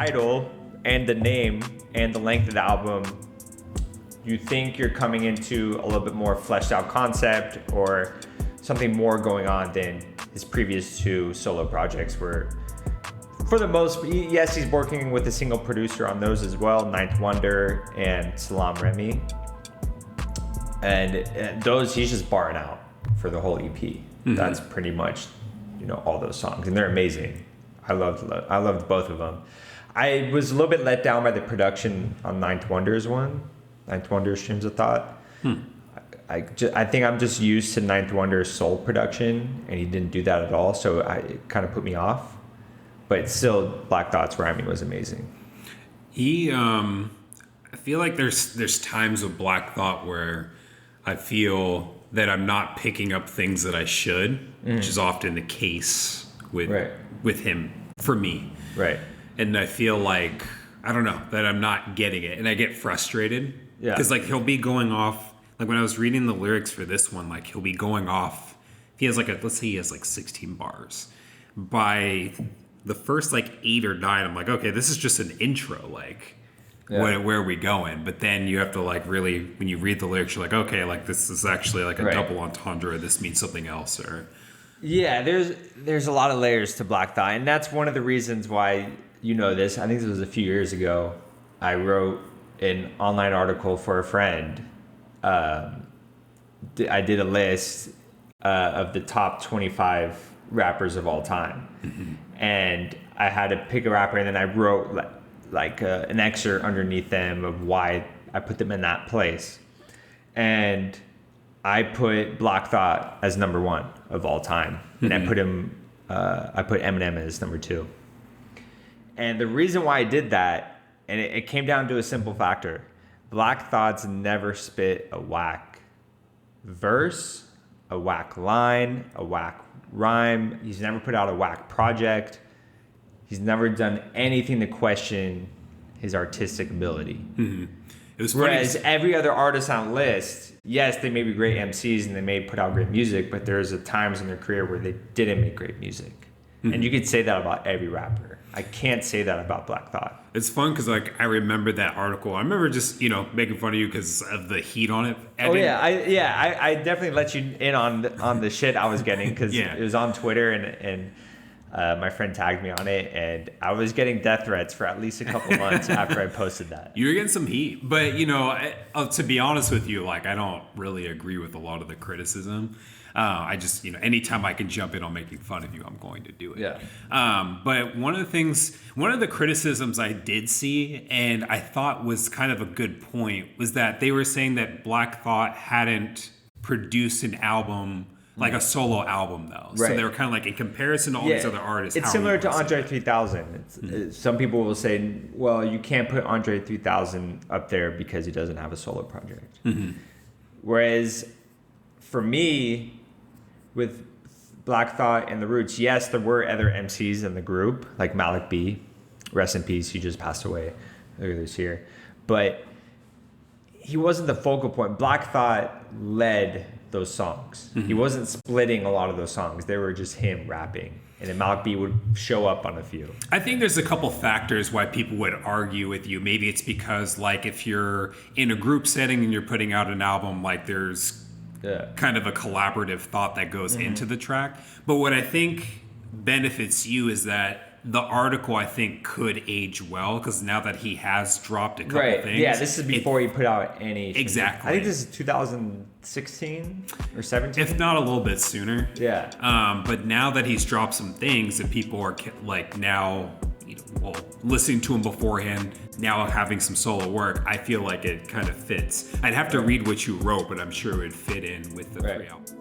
title and the name and the length of the album, you think you're coming into a little bit more fleshed out concept or something more going on than his previous two solo projects were. For the most, yes, he's working with a single producer on those as well, Ninth Wonder and Salam Remy. And those, he's just barring out for the whole EP. Mm-hmm. That's pretty much, all those songs. And they're amazing. I loved both of them. I was a little bit let down by the production on Ninth Wonder's Streams of Thought. I think I'm just used to Ninth Wonder's soul production, and he didn't do that at all, so it kind of put me off. But still, Black Thought's rhyming was amazing. I feel like there's times with Black Thought where I feel that I'm not picking up things that I should, which is often the case with him, for me. Right. And I feel like, I don't know, that I'm not getting it, and I get frustrated. Yeah. Because he'll be going off, when I was reading the lyrics for this one, he'll be going off. He has let's say he has 16 bars. By the first 8 or 9, I'm like, okay, this is just an intro. Where are we going? But then you have to really, when you read the lyrics, you're like, okay, this is actually a double entendre. This means something else. Or yeah, there's a lot of layers to Black Thought, and that's one of the reasons why this. I think this was a few years ago. I wrote an online article for a friend. I did a list of the top 25 rappers of all time. Mm-hmm. And I had to pick a rapper, and then I wrote an excerpt underneath them of why I put them in that place. And I put Black Thought as number 1 of all time. Mm-hmm. And I put Eminem as number 2. And the reason why I did that, and it came down to a simple factor. Black Thought's never spit a whack verse, a whack line, a whack rhyme. He's never put out a whack project. He's never done anything to question his artistic ability. Mm-hmm. It was Whereas every other artist on the list, yes, they may be great MCs and they may put out great music, but there's times in their career where they didn't make great music. Mm-hmm. And you could say that about every rapper. I can't say that about Black Thought. It's fun because I remember that article. I remember just making fun of you because of the heat on it. I definitely let you in on the shit I was getting because it was on Twitter and my friend tagged me on it, and I was getting death threats for at least a couple months after I posted that. You were getting some heat, but to be honest with you, I don't really agree with a lot of the criticism. I just, anytime I can jump in on making fun of you, I'm going to do it. Yeah. But one of the criticisms I did see, and I thought was kind of a good point, was that they were saying that Black Thought hadn't produced an album, a solo album, though. Right. So they were kind of in comparison to all these other artists. It's similar to Andre 3000. Some people will say, well, you can't put Andre 3000 up there because he doesn't have a solo project. Mm-hmm. Whereas for me, with Black Thought and The Roots, yes, there were other MCs in the group, like Malik B. Rest in peace, he just passed away earlier this year. But he wasn't the focal point. Black Thought led those songs. Mm-hmm. He wasn't splitting a lot of those songs. They were just him rapping. And then Malik B would show up on a few. I think there's a couple factors why people would argue with you. Maybe it's because, if you're in a group setting and you're putting out an album, there's kind of a collaborative thought that goes into the track. But what I think benefits you is that the article, I think, could age well because now that he has dropped a couple things. Yeah, this is before he put out any. Exactly. I think this is 2016 or 17. If not a little bit sooner. Yeah. But now that he's dropped some things that people are now, listening to him beforehand, now having some solo work, I feel like it kind of fits. I'd have to read what you wrote, but I'm sure it would fit in with the 3 albums.